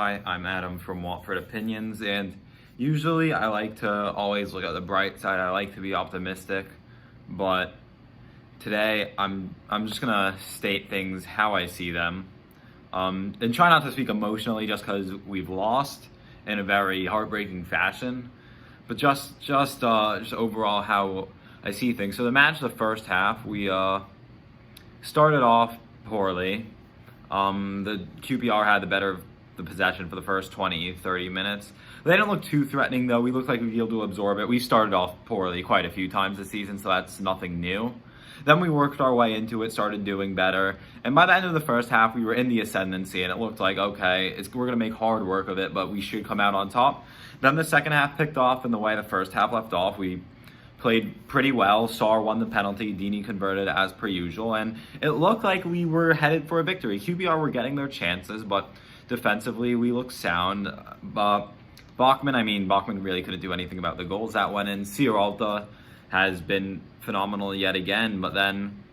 Hi, I'm Adam from Watford Opinions, and usually I like to always look at the bright side. I like to be optimistic, but today I'm just gonna state things how I see them, and try not to speak emotionally just because we've lost in a very heartbreaking fashion, but just overall how I see things. So the match, the first half, we started off poorly. The QPR had the possession for the first 20, 30 minutes. They didn't look too threatening, though. We looked like we'd be able to absorb it. We started off poorly quite a few times this season, so that's nothing new. Then we worked our way into it, started doing better. And by the end of the first half, we were in the ascendancy, and it looked like, okay, we're going to make hard work of it, but we should come out on top. Then the second half picked off in the way the first half left off. We played pretty well. Sarr won the penalty. Deeney converted as per usual. And it looked like we were headed for a victory. QPR were getting their chances, but defensively we looked sound. Bachmann really couldn't do anything about the goals that went in. Sierralta has been phenomenal yet again, but then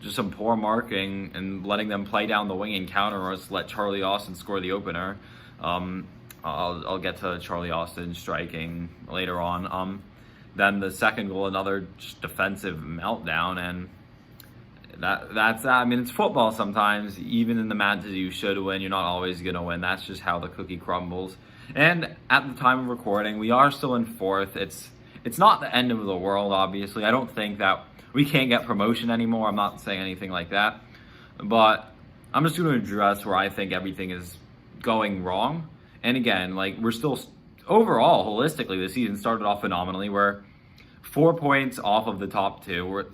just some poor marking and letting them play down the wing and counter us, let Charlie Austin score the opener. I'll get to Charlie Austin striking later on. Then the second goal, another just defensive meltdown, and that's that. I mean, it's football sometimes. Even in the matches you should win, you're not always going to win. That's just how the cookie crumbles. And at the time of recording, we are still in fourth. It's not the end of the world, obviously. I don't think that we can't get promotion anymore. I'm not saying anything like that. But I'm just going to address where I think everything is going wrong. And again, we're still... Overall, holistically, the season started off phenomenally. We're 4 points off of the top two.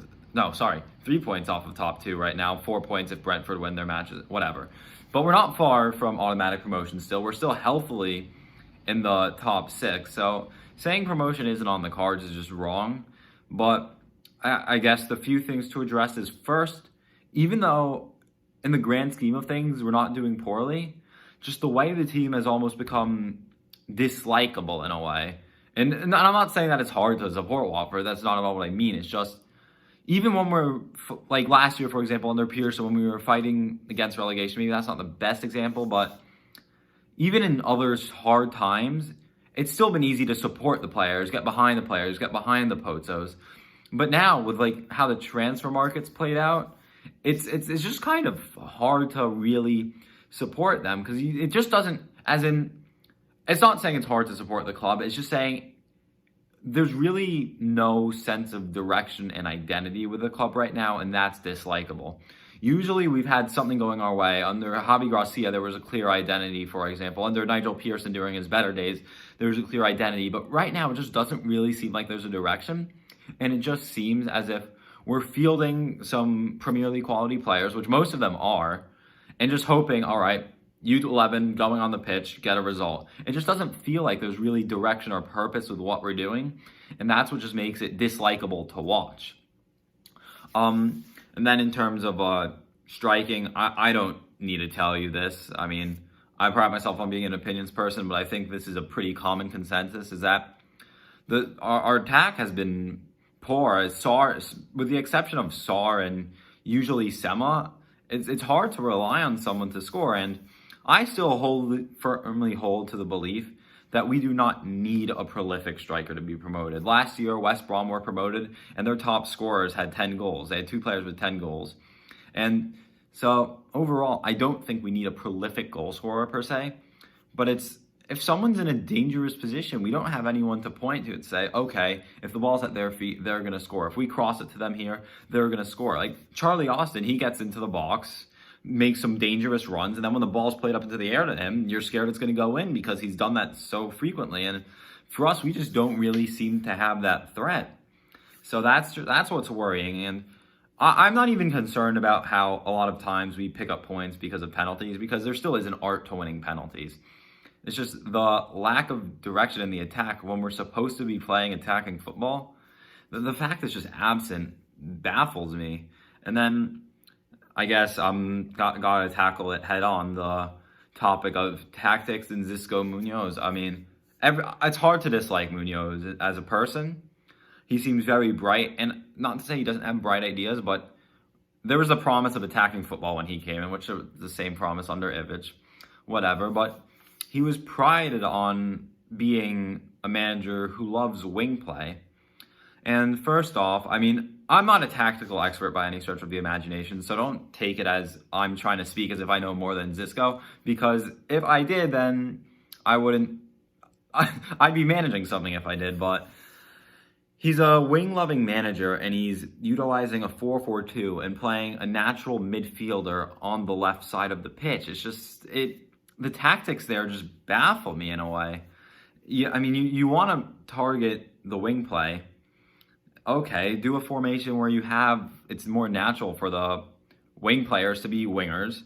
3 points off of the top two right now. 4 points if Brentford win their matches, whatever. But we're not far from automatic promotion still. We're still healthily in the top six. So saying promotion isn't on the cards is just wrong. But I guess the few things to address is, first, even though in the grand scheme of things we're not doing poorly, just the way the team has almost become dislikable in a way. And I'm not saying that it's hard to support Watford. That's not at all what I mean. It's just, even when we're, like last year, for example, under Pearson, when we were fighting against relegation, maybe that's not the best example, but even in other hard times, it's still been easy to support the players, get behind the players, get behind the Pozos. But now, with how the transfer market's played out, it's just kind of hard to really support them, because it just doesn't, it's not saying it's hard to support the club. It's just saying there's really no sense of direction and identity with the club right now, and that's dislikable. Usually we've had something going our way. Under Javi Gracia, there was a clear identity, for example. Under Nigel Pearson during his better days, there was a clear identity. But right now, it just doesn't really seem like there's a direction. And it just seems as if we're fielding some Premier League quality players, which most of them are, and just hoping, all right, U11 going on the pitch, get a result. It just doesn't feel like there's really direction or purpose with what we're doing, and that's what just makes it dislikable to watch. And then in terms of striking, I don't need to tell you this. I mean, I pride myself on being an opinions person, but I think this is a pretty common consensus, is that our attack has been poor. Sarr, with the exception of Sarr and usually Sema, it's hard to rely on someone to score, and I still firmly hold to the belief that we do not need a prolific striker to be promoted. Last year, West Brom were promoted, and their top scorers had 10 goals. They had 2 players with 10 goals. And so, overall, I don't think we need a prolific goal scorer, per se. But if someone's in a dangerous position, we don't have anyone to point to and say, okay, if the ball's at their feet, they're going to score. If we cross it to them here, they're going to score. Like Charlie Austin, he gets into the box, makes some dangerous runs, and then when the ball's played up into the air to him, you're scared it's going to go in because he's done that so frequently. And for us, we just don't really seem to have that threat. So that's what's worrying. And I'm not even concerned about how a lot of times we pick up points because of penalties, because there still is an art to winning penalties. It's just the lack of direction in the attack when we're supposed to be playing attacking football. The fact it's just absent baffles me. And then I guess I'm got to tackle it head on, the topic of tactics and Xisco Munoz. I mean, it's hard to dislike Munoz as a person. He seems very bright, and not to say he doesn't have bright ideas, but there was a promise of attacking football when he came in, which was the same promise under Ivic, whatever. But he was prided on being a manager who loves wing play. And first off, I mean, I'm not a tactical expert by any stretch of the imagination, so don't take it as I'm trying to speak as if I know more than Xisco, because if I did, then I wouldn't, I'd be managing something if I did, but he's a wing-loving manager, and he's utilizing a 4-4-2 and playing a natural midfielder on the left side of the pitch. It's just, the tactics there just baffle me in a way. I mean, you want to target the wing play. Okay, do a formation where it's more natural for the wing players to be wingers,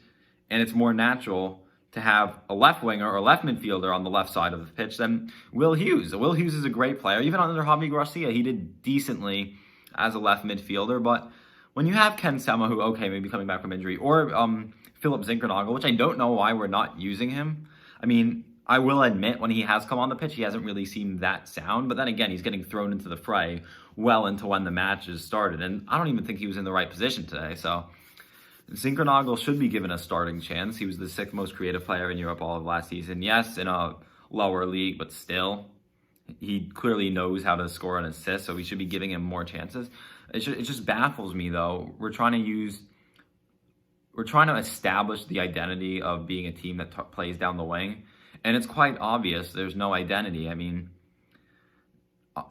and it's more natural to have a left winger or left midfielder on the left side of the pitch than Will Hughes. Will Hughes is a great player. Even under Javi Gracia, he did decently as a left midfielder, but when you have Ken Sema, who, okay, maybe coming back from injury, or Philip Zinkernagel, which I don't know why we're not using him. I mean, I will admit, when he has come on the pitch, he hasn't really seemed that sound. But then again, he's getting thrown into the fray well into when the matches started. And I don't even think he was in the right position today. So Zinkernagel should be given a starting chance. He was the 6th most creative player in Europe all of last season. Yes, in a lower league, but still, he clearly knows how to score an assist. So we should be giving him more chances. It just baffles me, though. We're trying to establish the identity of being a team that plays down the wing. And it's quite obvious there's no identity. I mean,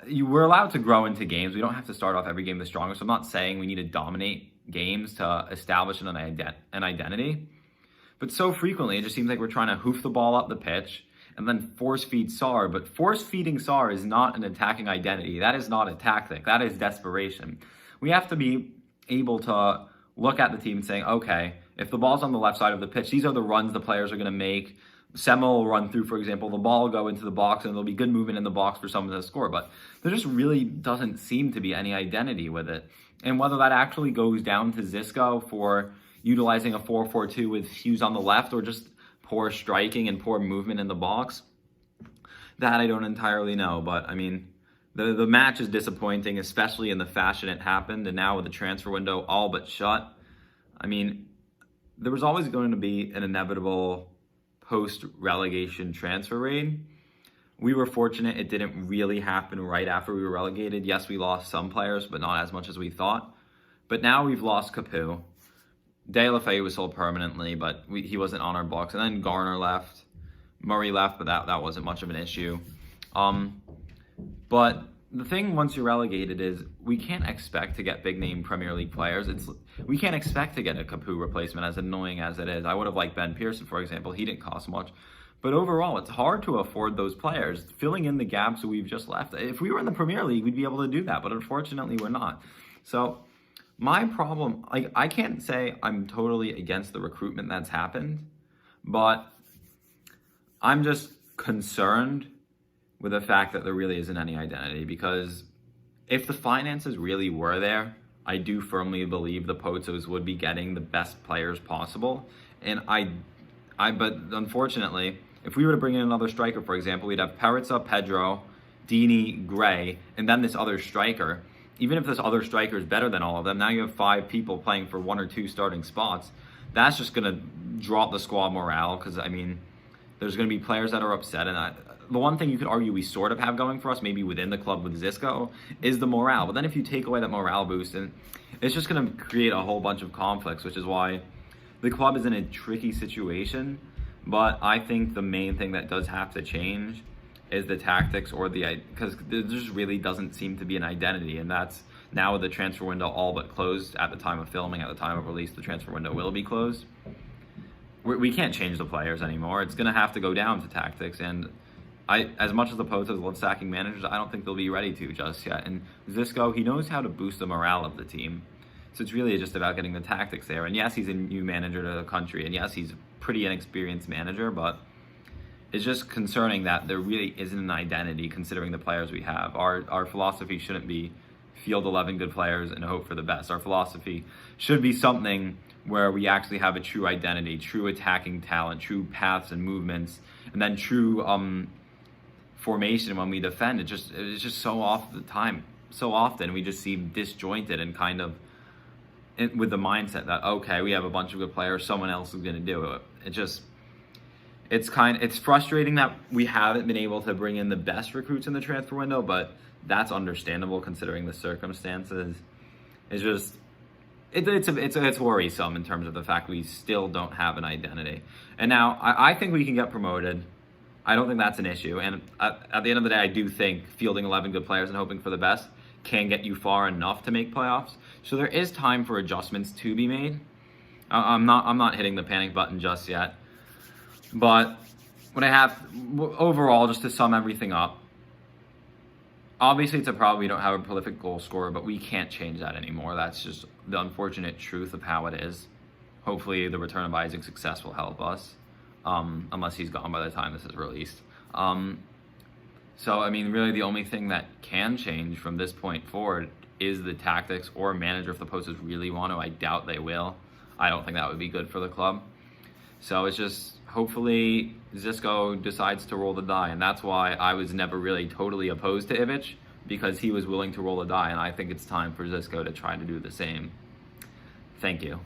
we're allowed to grow into games. We don't have to start off every game the strongest. I'm not saying we need to dominate games to establish an identity. But so frequently, it just seems like we're trying to hoof the ball up the pitch and then force feed Sarr. But force feeding Sarr is not an attacking identity. That is not a tactic. That is desperation. We have to be able to look at the team and saying, okay, if the ball's on the left side of the pitch, these are the runs the players are going to make. Sema will run through, for example, the ball will go into the box, and there'll be good movement in the box for someone to score. But there just really doesn't seem to be any identity with it. And whether that actually goes down to Xisco for utilizing a 4-4-2 with Hughes on the left, or just poor striking and poor movement in the box, that I don't entirely know. But, I mean, the match is disappointing, especially in the fashion it happened. And now with the transfer window all but shut, I mean, there was always going to be an inevitable post-relegation transfer raid. We were fortunate it didn't really happen right after we were relegated. Yes, we lost some players, but not as much as we thought. But now we've lost Capu. De La Feu was sold permanently, but he wasn't on our books. And then Garner left. Murray left, but that wasn't much of an issue. But the thing once you're relegated is we can't expect to get big-name Premier League players. We can't expect to get a Capu replacement, as annoying as it is. I would have liked Ben Pearson, for example. He didn't cost much. But overall, it's hard to afford those players, filling in the gaps we've just left. If we were in the Premier League, we'd be able to do that, but unfortunately, we're not. So my problem, I can't say I'm totally against the recruitment that's happened, but I'm just concerned with the fact that there really isn't any identity, because if the finances really were there, I do firmly believe the Pozos would be getting the best players possible. And but unfortunately, if we were to bring in another striker, for example, we'd have Peritza, Pedro, Deeney, Gray, and then this other striker. Even if this other striker is better than all of them, now you have 5 people playing for 1 or 2 starting spots. That's just going to drop the squad morale, because, I mean, there's going to be players that are upset. And the one thing you could argue we sort of have going for us, maybe within the club with Xisco, is the morale. But then if you take away that morale boost, and it's just going to create a whole bunch of conflicts, which is why the club is in a tricky situation. But I think the main thing that does have to change is the tactics, because there just really doesn't seem to be an identity. And that's now with the transfer window all but closed at the time of filming. At the time of release, the transfer window will be closed. We can't change the players anymore. It's going to have to go down to tactics. And as much as the Pozos love sacking managers, I don't think they'll be ready to just yet. And Xisco, he knows how to boost the morale of the team. So it's really just about getting the tactics there. And yes, he's a new manager to the country. And yes, he's a pretty inexperienced manager. But it's just concerning that there really isn't an identity considering the players we have. Our philosophy shouldn't be field 11 good players and hope for the best. Our philosophy should be something where we actually have a true identity, true attacking talent, true paths and movements, and then true formation when we defend. It's just so often we just seem disjointed and kind of with the mindset that, okay, we have a bunch of good players, someone else is going to do it. it's frustrating that we haven't been able to bring in the best recruits in the transfer window, but that's understandable considering the circumstances. It's worrisome in terms of the fact we still don't have an identity. And now I think we can get promoted. I don't think that's an issue. And at the end of the day, I do think fielding 11 good players and hoping for the best can get you far enough to make playoffs. So there is time for adjustments to be made. I'm not hitting the panic button just yet. But what I have overall, just to sum everything up, obviously it's a problem we don't have a prolific goal scorer, but we can't change that anymore. That's just the unfortunate truth of how it is. Hopefully the return of Isaac's success will help us, unless he's gone by the time this is released. So, I mean, really the only thing that can change from this point forward is the tactics or manager if the posters really want to. I doubt they will. I don't think that would be good for the club. So it's just, hopefully Xisco decides to roll the die, and that's why I was never really totally opposed to Ivic, because he was willing to roll the die, and I think it's time for Xisco to try to do the same. Thank you.